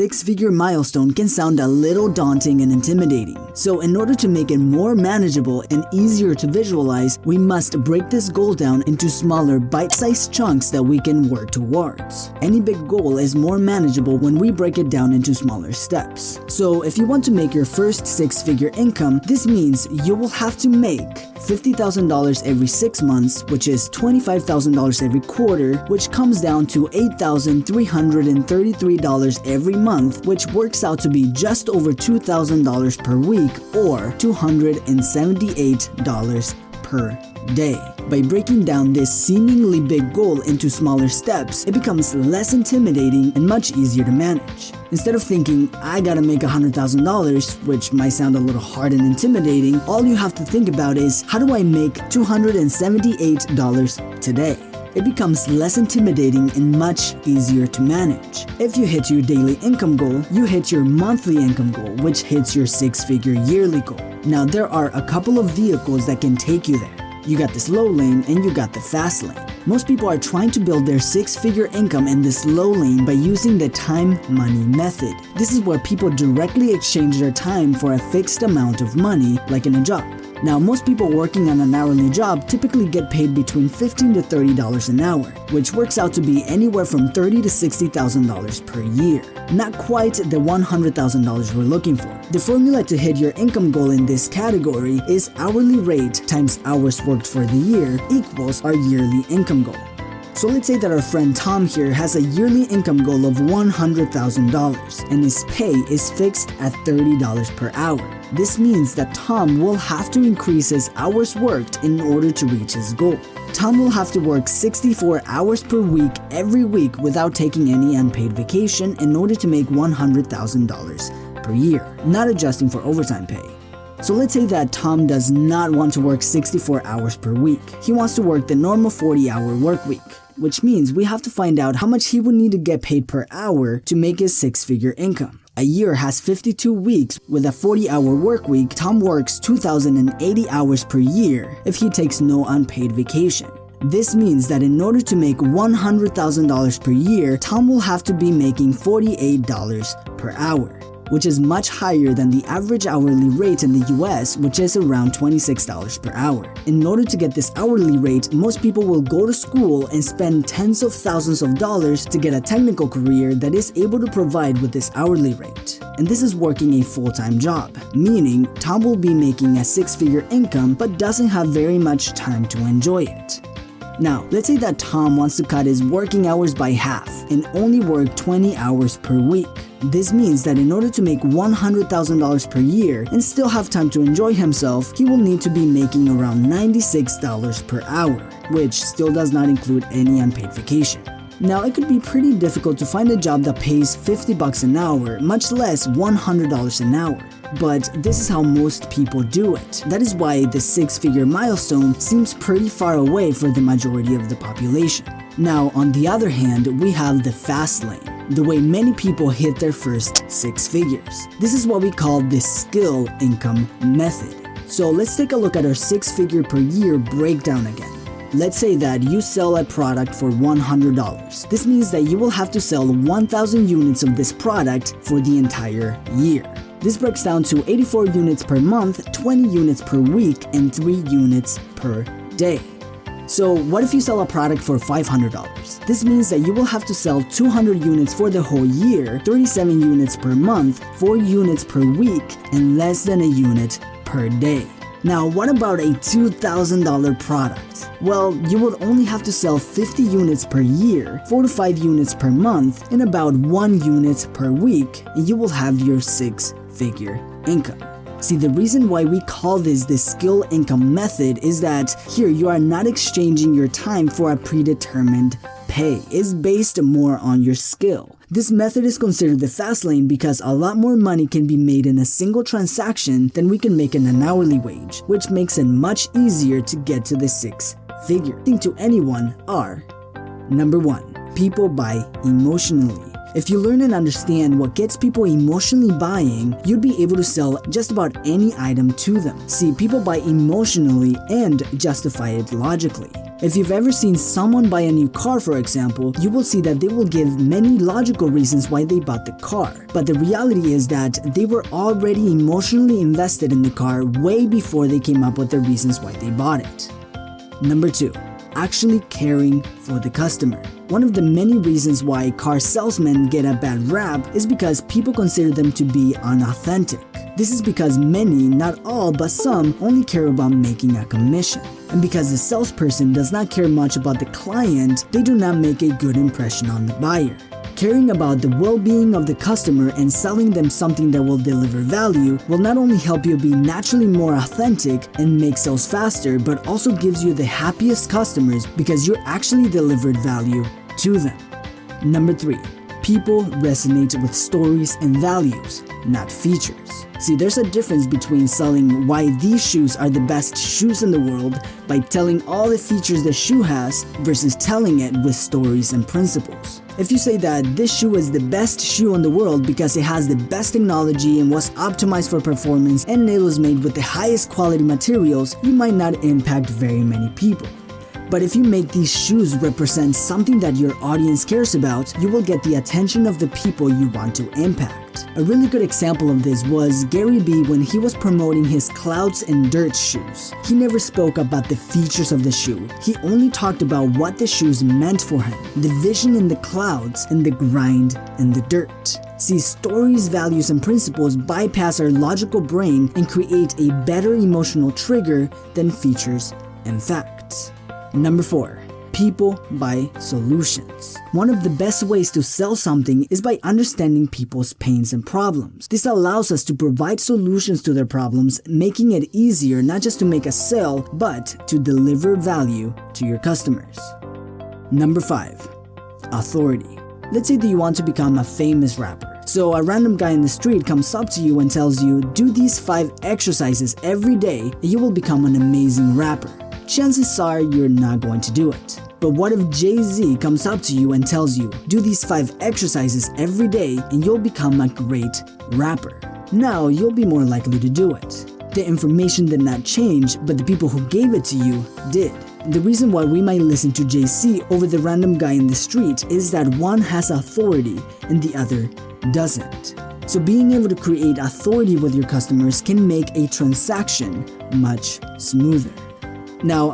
six-figure milestone can sound a little daunting and intimidating. So in order to make it more manageable and easier to visualize, we must break this goal down into smaller bite-sized chunks that we can work towards. Any big goal is more manageable when we break it down into smaller steps. So if you want to make your first six-figure income, this means you will have to make $50,000 every 6 months, which is $25,000 every quarter, which comes down to $8,333 every month, which works out to be just over $2,000 per week or $278 per day. By breaking down this seemingly big goal into smaller steps, it becomes less intimidating and much easier to manage. Instead of thinking, I gotta make $100,000, which might sound a little hard and intimidating, all you have to think about is, how do I make $278 today? It becomes less intimidating and much easier to manage. If you hit your daily income goal, you hit your monthly income goal, which hits your six-figure yearly goal. Now there are a couple of vehicles that can take you there. You got the slow lane and you got the fast lane. Most people are trying to build their six-figure income in the slow lane by using the time money method. This is where people directly exchange their time for a fixed amount of money, like in a job. Now, most people working on an hourly job typically get paid between $15 to $30 an hour, which works out to be anywhere from $30,000 to $60,000 per year. Not quite the $100,000 we're looking for. The formula to hit your income goal in this category is hourly rate times hours worked for the year equals our yearly income goal. So let's say that our friend Tom here has a yearly income goal of $100,000 and his pay is fixed at $30 per hour. This means that Tom will have to increase his hours worked in order to reach his goal. Tom will have to work 64 hours per week every week without taking any unpaid vacation in order to make $100,000 per year, not adjusting for overtime pay. So let's say that Tom does not want to work 64 hours per week. He wants to work the normal 40-hour work week, which means we have to find out how much he would need to get paid per hour to make his six-figure income. A year has 52 weeks. With a 40-hour work week, Tom works 2,080 hours per year if he takes no unpaid vacation. This means that in order to make $100,000 per year, Tom will have to be making $48 per hour, which is much higher than the average hourly rate in the US, which is around $26 per hour. In order to get this hourly rate, most people will go to school and spend tens of thousands of dollars to get a technical career that is able to provide with this hourly rate. And this is working a full-time job, meaning Tom will be making a six-figure income but doesn't have very much time to enjoy it. Now, let's say that Tom wants to cut his working hours by half and only work 20 hours per week. This means that in order to make $100,000 per year and still have time to enjoy himself, he will need to be making around $96 per hour, which still does not include any unpaid vacation. Now, it could be pretty difficult to find a job that pays $50 an hour, much less $100 an hour. But this is how most people do it. That is why the six-figure milestone seems pretty far away for the majority of the population. Now, on the other hand, we have the fast lane, the way many people hit their first six figures. This is what we call the skill income method. So let's take a look at our six-figure per year breakdown again. Let's say that you sell a product for $100. This means that you will have to sell 1,000 units of this product for the entire year. This breaks down to 84 units per month, 20 units per week, and 3 units per day. So what if you sell a product for $500? This means that you will have to sell 200 units for the whole year, 37 units per month, 4 units per week, and less than a unit per day. Now, what about a $2,000 product? Well, you would only have to sell 50 units per year, 4 to 5 units per month, and about 1 unit per week, and you will have your six-figure income. See, the reason why we call this the skill income method is that here you are not exchanging your time for a predetermined pay. It's based more on your skill. This method is considered the fast lane because a lot more money can be made in a single transaction than we can make in an hourly wage, which makes it much easier to get to the six-figure. To anyone are: number 1, people buy emotionally. If you learn and understand what gets people emotionally buying, you'd be able to sell just about any item to them. See, people buy emotionally and justify it logically. If you've ever seen someone buy a new car, for example, you will see that they will give many logical reasons why they bought the car. But the reality is that they were already emotionally invested in the car way before they came up with the reasons why they bought it. Number 2. Actually caring for the customer. One of the many reasons why car salesmen get a bad rap is because people consider them to be unauthentic. This is because many, not all, but some only care about making a commission. And because the salesperson does not care much about the client, they do not make a good impression on the buyer. Caring about the well-being of the customer and selling them something that will deliver value will not only help you be naturally more authentic and make sales faster, but also gives you the happiest customers because you actually delivered value to them. Number 3. People resonate with stories and values, not features. See, there's a difference between selling why these shoes are the best shoes in the world by telling all the features the shoe has versus telling it with stories and principles. If you say that this shoe is the best shoe in the world because it has the best technology and was optimized for performance and it was made with the highest quality materials, you might not impact very many people. But if you make these shoes represent something that your audience cares about, you will get the attention of the people you want to impact. A really good example of this was Gary Vee when he was promoting his Clouds and Dirt shoes. He never spoke about the features of the shoe. He only talked about what the shoes meant for him, the vision in the clouds and the grind in the dirt. See, stories, values, and principles bypass our logical brain and create a better emotional trigger than features and facts. Number 4. People buy solutions. One of the best ways to sell something is by understanding people's pains and problems. This allows us to provide solutions to their problems, making it easier not just to make a sale, but to deliver value to your customers. Number 5. Authority. Let's say that you want to become a famous rapper. So a random guy in the street comes up to you and tells you, do these 5 exercises every day and you will become an amazing rapper. Chances are you're not going to do it. But what if Jay-Z comes up to you and tells you, do these 5 exercises every day and you'll become a great rapper? Now you'll be more likely to do it. The information did not change, but the people who gave it to you did. The reason why we might listen to Jay-Z over the random guy in the street is that one has authority and the other doesn't. So being able to create authority with your customers can make a transaction much smoother. Now,